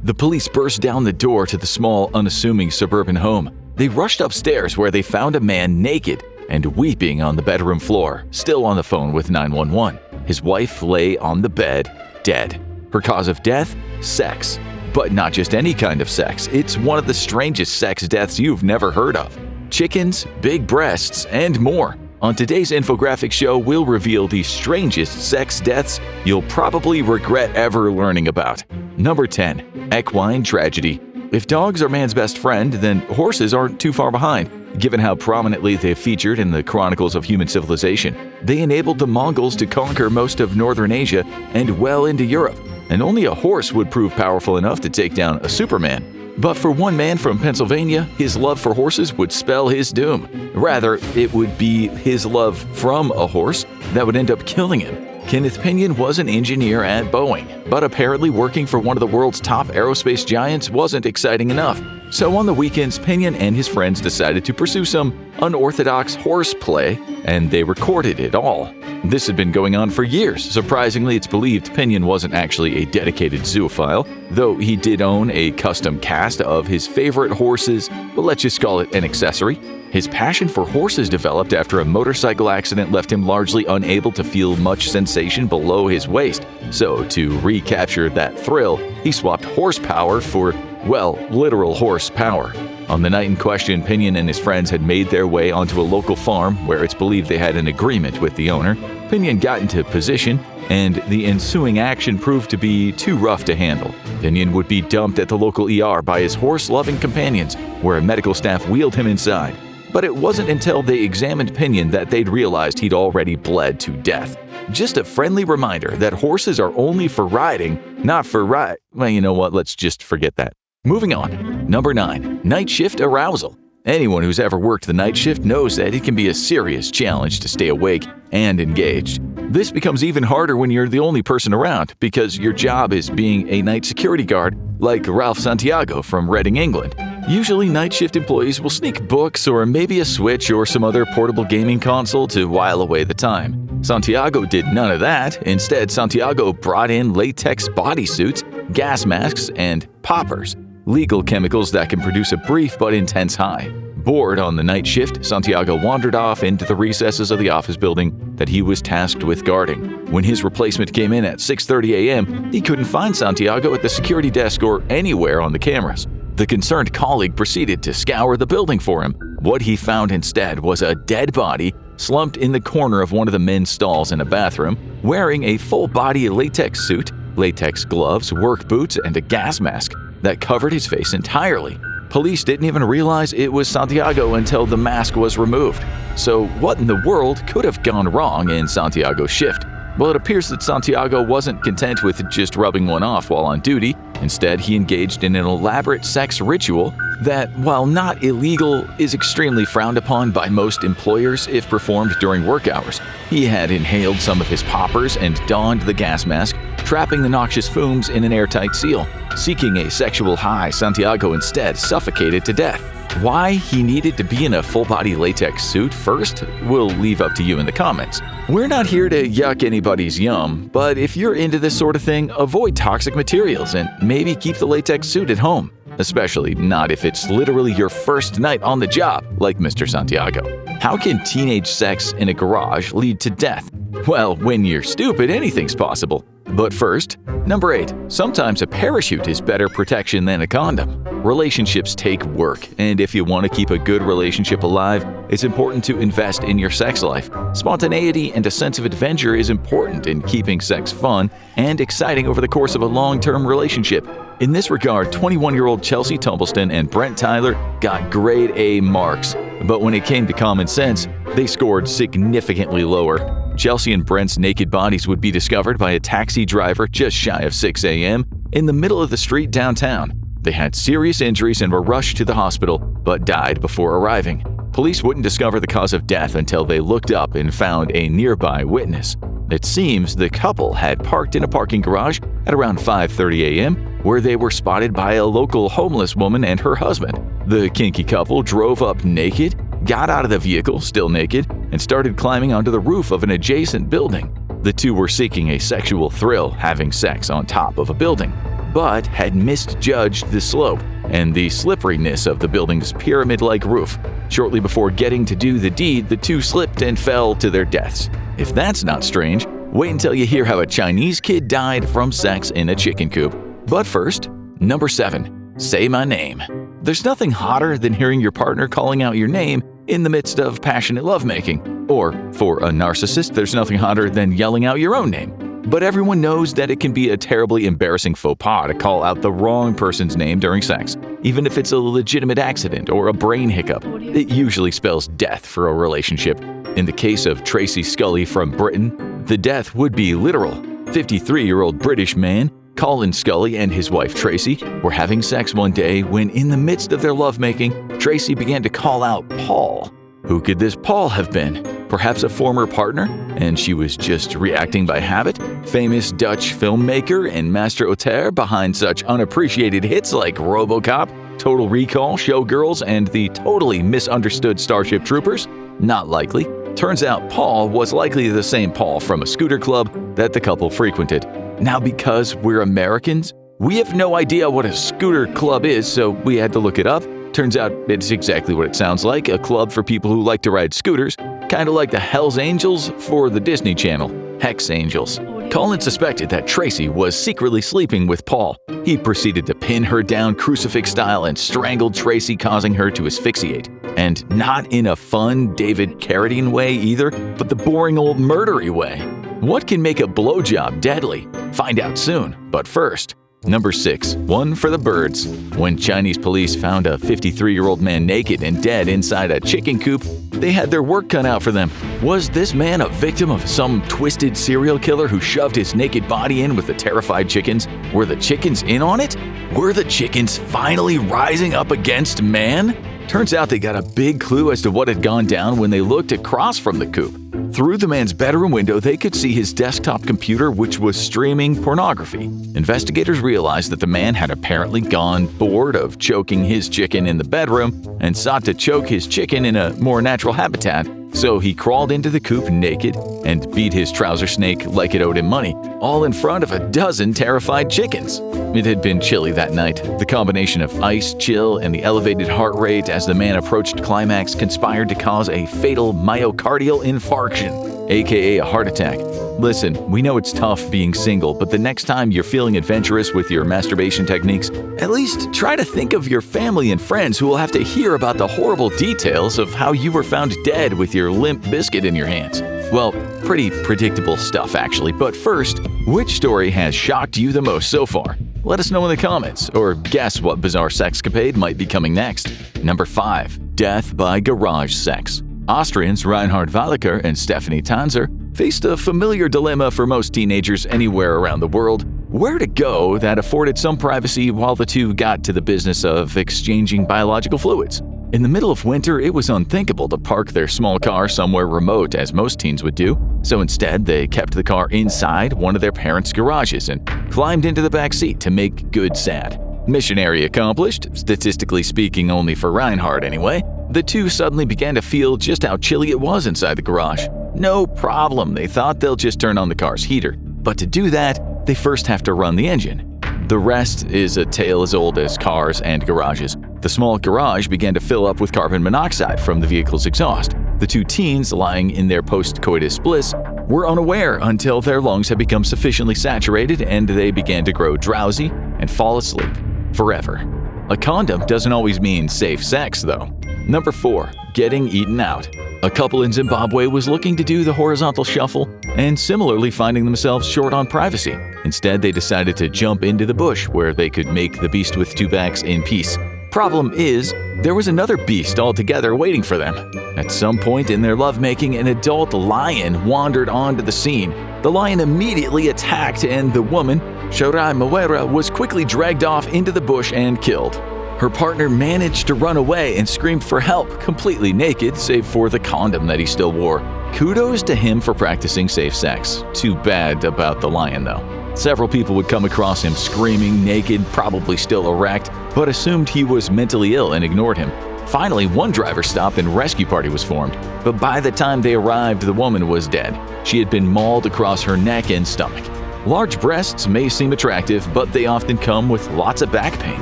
The police burst down the door to the small, unassuming suburban home. They rushed upstairs where they found a man naked and weeping on the bedroom floor, still on the phone with 911. His wife lay on the bed, dead. Her cause of death? Sex. But not just any kind of sex. It's one of the strangest sex deaths you've never heard of. Chickens, big breasts, and more. On today's Infographics Show, we'll reveal the strangest sex deaths you'll probably regret ever learning about. Number 10. Equine tragedy. If dogs are man's best friend, then horses aren't too far behind. Given how prominently they've featured in the chronicles of human civilization, they enabled the Mongols to conquer most of northern Asia and well into Europe, and only a horse would prove powerful enough to take down a Superman. But for one man from Pennsylvania, his love for horses would spell his doom. Rather, it would be his love from a horse that would end up killing him. Kenneth Pinion was an engineer at Boeing, but apparently working for one of the world's top aerospace giants wasn't exciting enough. So on the weekends, Pinion and his friends decided to pursue some unorthodox horseplay, and they recorded it all. This had been going on for years. Surprisingly, it's believed Pinion wasn't actually a dedicated zoophile, though he did own a custom cast of his favorite horses, but let's just call it an accessory. His passion for horses developed after a motorcycle accident left him largely unable to feel much sensation below his waist. So, to recapture that thrill, he swapped horsepower for, well, literal horsepower. On the night in question, Pinion and his friends had made their way onto a local farm where it's believed they had an agreement with the owner. Pinion got into position, and the ensuing action proved to be too rough to handle. Pinion would be dumped at the local ER by his horse-loving companions, where medical staff wheeled him inside. But it wasn't until they examined Pinion that they'd realized he'd already bled to death. Just a friendly reminder that horses are only for riding, not for well, you know what, let's just forget that. Moving on. Number 9. Night shift arousal. Anyone who's ever worked the night shift knows that it can be a serious challenge to stay awake and engaged. This becomes even harder when you're the only person around, because your job is being a night security guard, like Ralph Santiago from Reading, England. Usually, night shift employees will sneak books or maybe a Switch or some other portable gaming console to while away the time. Santiago did none of that. Instead, Santiago brought in latex bodysuits, gas masks, and poppers, legal chemicals that can produce a brief but intense high. Bored on the night shift, Santiago wandered off into the recesses of the office building that he was tasked with guarding. When his replacement came in at 6:30 a.m., he couldn't find Santiago at the security desk or anywhere on the cameras. The concerned colleague proceeded to scour the building for him. What he found instead was a dead body slumped in the corner of one of the men's stalls in a bathroom, wearing a full-body latex suit, latex gloves, work boots, and a gas mask that covered his face entirely. Police didn't even realize it was Santiago until the mask was removed. So what in the world could have gone wrong in Santiago's shift? Well, it appears that Santiago wasn't content with just rubbing one off while on duty. Instead, he engaged in an elaborate sex ritual that, while not illegal, is extremely frowned upon by most employers if performed during work hours. He had inhaled some of his poppers and donned the gas mask, trapping the noxious fumes in an airtight seal. Seeking a sexual high, Santiago instead suffocated to death. Why he needed to be in a full-body latex suit first, we'll leave up to you in the comments. We're not here to yuck anybody's yum, but if you're into this sort of thing, avoid toxic materials and maybe keep the latex suit at home. Especially not if it's literally your first night on the job, like Mr. Santiago. How can teenage sex in a garage lead to death? Well, when you're stupid, anything's possible. But first, number 8. Sometimes a parachute is better protection than a condom. Relationships take work, and if you want to keep a good relationship alive, it's important to invest in your sex life. Spontaneity and a sense of adventure is important in keeping sex fun and exciting over the course of a long-term relationship. In this regard, 21-year-old Chelsea Tumbleston and Brent Tyler got grade A marks, but when it came to common sense, they scored significantly lower. Chelsea and Brent's naked bodies would be discovered by a taxi driver just shy of 6 a.m. in the middle of the street downtown. They had serious injuries and were rushed to the hospital, but died before arriving. Police wouldn't discover the cause of death until they looked up and found a nearby witness. It seems the couple had parked in a parking garage at around 5:30 a.m., where they were spotted by a local homeless woman and her husband. The kinky couple drove up naked, got out of the vehicle, still naked, and started climbing onto the roof of an adjacent building. The two were seeking a sexual thrill, having sex on top of a building. but had misjudged the slope and the slipperiness of the building's pyramid-like roof. Shortly before getting to do the deed, the two slipped and fell to their deaths. If that's not strange, wait until you hear how a Chinese kid died from sex in a chicken coop. But first, number 7. Say my name. There's nothing hotter than hearing your partner calling out your name in the midst of passionate lovemaking. Or, for a narcissist, there's nothing hotter than yelling out your own name. But everyone knows that it can be a terribly embarrassing faux pas to call out the wrong person's name during sex. Even if it's a legitimate accident or a brain hiccup, it usually spells death for a relationship. In the case of Tracy Scully from Britain, the death would be literal. 53-year-old British man Colin Scully and his wife Tracy were having sex one day when, in the midst of their lovemaking, Tracy began to call out Paul. Who could this Paul have been? Perhaps a former partner, and she was just reacting by habit? Famous Dutch filmmaker and master auteur behind such unappreciated hits like RoboCop, Total Recall, Showgirls, and the totally misunderstood Starship Troopers? Not likely. Turns out Paul was likely the same Paul from a scooter club that the couple frequented. Now, because we're Americans, we have no idea what a scooter club is, so we had to look it up. Turns out it's exactly what it sounds like, a club for people who like to ride scooters, kind of like the Hells Angels for the Disney Channel, Hex Angels. Colin suspected that Tracy was secretly sleeping with Paul. He proceeded to pin her down crucifix style and strangled Tracy, causing her to asphyxiate. And not in a fun David Carradine way either, but the boring old murdery way. What can make a blowjob deadly? Find out soon, but first. Number 6. One for the birds. When Chinese police found a 53-year-old man naked and dead inside a chicken coop, they had their work cut out for them. Was this man a victim of some twisted serial killer who shoved his naked body in with the terrified chickens? Were the chickens in on it? Were the chickens finally rising up against man? Turns out they got a big clue as to what had gone down when they looked across from the coop. Through the man's bedroom window, they could see his desktop computer, which was streaming pornography. Investigators realized that the man had apparently gone bored of choking his chicken in the bedroom and sought to choke his chicken in a more natural habitat, so he crawled into the coop naked and beat his trouser snake like it owed him money, all in front of a dozen terrified chickens. It had been chilly that night. The combination of ice, chill, and the elevated heart rate as the man approached climax conspired to cause a fatal myocardial infarction, aka a heart attack. Listen, we know it's tough being single, but the next time you're feeling adventurous with your masturbation techniques, at least try to think of your family and friends who will have to hear about the horrible details of how you were found dead with your limp biscuit in your hands. Well, pretty predictable stuff actually, but first, which story has shocked you the most so far? Let us know in the comments, or guess what bizarre sexcapade might be coming next. Number 5. Death by garage sex. Austrians Reinhard Walliker and Stephanie Tanzer faced a familiar dilemma for most teenagers anywhere around the world: where to go that afforded some privacy while the two got to the business of exchanging biological fluids. In the middle of winter, it was unthinkable to park their small car somewhere remote as most teens would do, so instead they kept the car inside one of their parents' garages and climbed into the back seat to make good sad. Missionary accomplished, statistically speaking only for Reinhard anyway. The two suddenly began to feel just how chilly it was inside the garage. No problem, they thought they'll just turn on the car's heater. But to do that, they first have to run the engine. The rest is a tale as old as cars and garages. The small garage began to fill up with carbon monoxide from the vehicle's exhaust. The two teens, lying in their post-coitus bliss, were unaware until their lungs had become sufficiently saturated and they began to grow drowsy and fall asleep forever. A condom doesn't always mean safe sex, though. Number 4. Getting eaten out. A couple in Zimbabwe was looking to do the horizontal shuffle and similarly finding themselves short on privacy. Instead, they decided to jump into the bush where they could make the beast with two backs in peace. Problem is, there was another beast altogether waiting for them. At some point in their lovemaking, an adult lion wandered onto the scene. The lion immediately attacked and the woman, Shorai Mawera, was quickly dragged off into the bush and killed. Her partner managed to run away and screamed for help, completely naked save for the condom that he still wore. Kudos to him for practicing safe sex. Too bad about the lion though. Several people would come across him screaming, naked, probably still erect, but assumed he was mentally ill and ignored him. Finally, one driver stopped and a rescue party was formed, but by the time they arrived, the woman was dead. She had been mauled across her neck and stomach. Large breasts may seem attractive, but they often come with lots of back pain,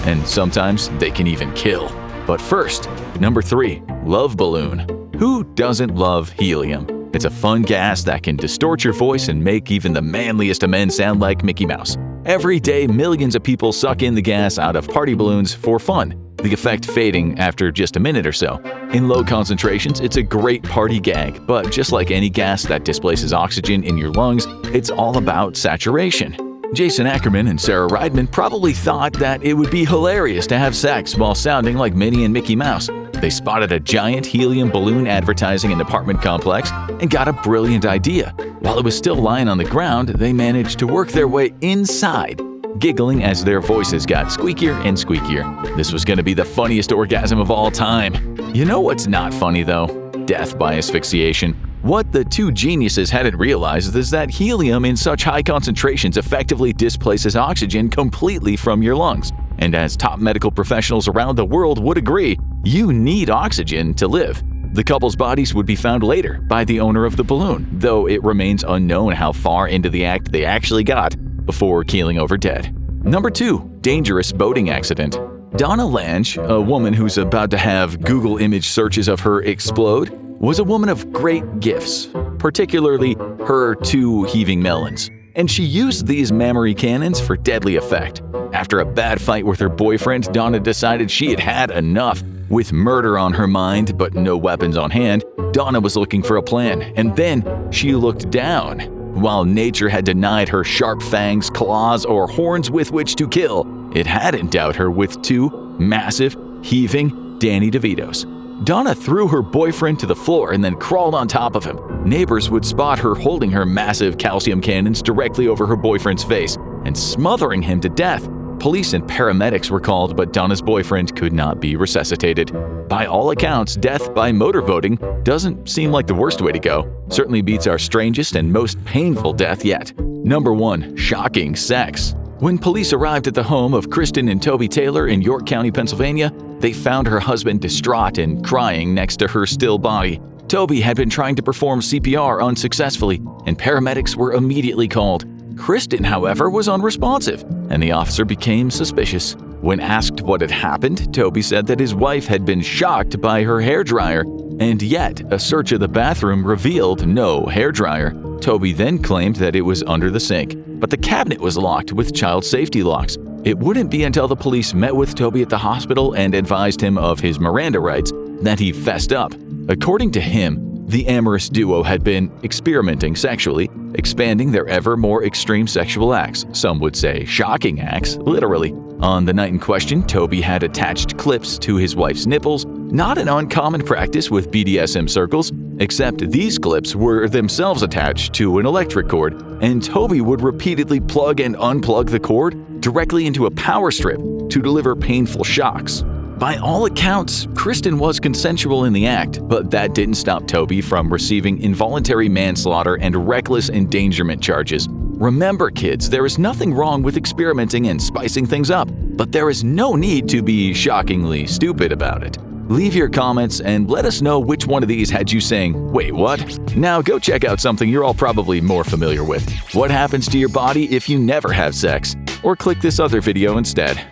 and sometimes they can even kill. But first, number 3, love balloon. Who doesn't love helium? It's a fun gas that can distort your voice and make even the manliest of men sound like Mickey Mouse. Every day, millions of people suck in the gas out of party balloons for fun, the effect fading after just a minute or so. In low concentrations, it's a great party gag, but just like any gas that displaces oxygen in your lungs, it's all about saturation. Jason Ackerman and Sarah Riedman probably thought that it would be hilarious to have sex while sounding like Minnie and Mickey Mouse. They spotted a giant helium balloon advertising an apartment complex and got a brilliant idea. While it was still lying on the ground, they managed to work their way inside, giggling as their voices got squeakier and squeakier. This was going to be the funniest orgasm of all time. You know what's not funny though? Death by asphyxiation. What the two geniuses hadn't realized is that helium in such high concentrations effectively displaces oxygen completely from your lungs. And as top medical professionals around the world would agree, you need oxygen to live. The couple's bodies would be found later by the owner of the balloon, though it remains unknown how far into the act they actually got before keeling over dead. Number 2, dangerous boating accident. Donna Lange, a woman who's about to have Google image searches of her explode, was a woman of great gifts, particularly her 2 heaving melons. And she used these mammary cannons for deadly effect. After a bad fight with her boyfriend, Donna decided she had had enough. With murder on her mind but no weapons on hand, Donna was looking for a plan, and then she looked down. While nature had denied her sharp fangs, claws, or horns with which to kill, it had endowed her with 2 massive, heaving Danny DeVitos. Donna threw her boyfriend to the floor and then crawled on top of him. Neighbors would spot her holding her massive calcium cannons directly over her boyfriend's face and smothering him to death. Police and paramedics were called, but Donna's boyfriend could not be resuscitated. By all accounts, death by motorboating doesn't seem like the worst way to go. Certainly beats our strangest and most painful death yet. Number 1, shocking sex. When police arrived at the home of Kristen and Toby Taylor in York County, Pennsylvania, they found her husband distraught and crying next to her still body. Toby had been trying to perform CPR unsuccessfully, and paramedics were immediately called. Kristen, however, was unresponsive, and the officer became suspicious. When asked what had happened, Toby said that his wife had been shocked by her hairdryer, and yet a search of the bathroom revealed no hairdryer. Toby then claimed that it was under the sink, but the cabinet was locked with child safety locks. It wouldn't be until the police met with Toby at the hospital and advised him of his Miranda rights that he fessed up. According to him, the amorous duo had been experimenting sexually, expanding their ever more extreme sexual acts, some would say shocking acts, literally. On the night in question, Toby had attached clips to his wife's nipples, not an uncommon practice with BDSM circles, except these clips were themselves attached to an electric cord, and Toby would repeatedly plug and unplug the cord directly into a power strip to deliver painful shocks. By all accounts, Kristen was consensual in the act, but that didn't stop Toby from receiving involuntary manslaughter and reckless endangerment charges. Remember, kids, there is nothing wrong with experimenting and spicing things up, but there is no need to be shockingly stupid about it. Leave your comments and let us know which one of these had you saying, "Wait, what?" Now go check out something you're all probably more familiar with. What happens to your body if you never have sex? Or click this other video instead.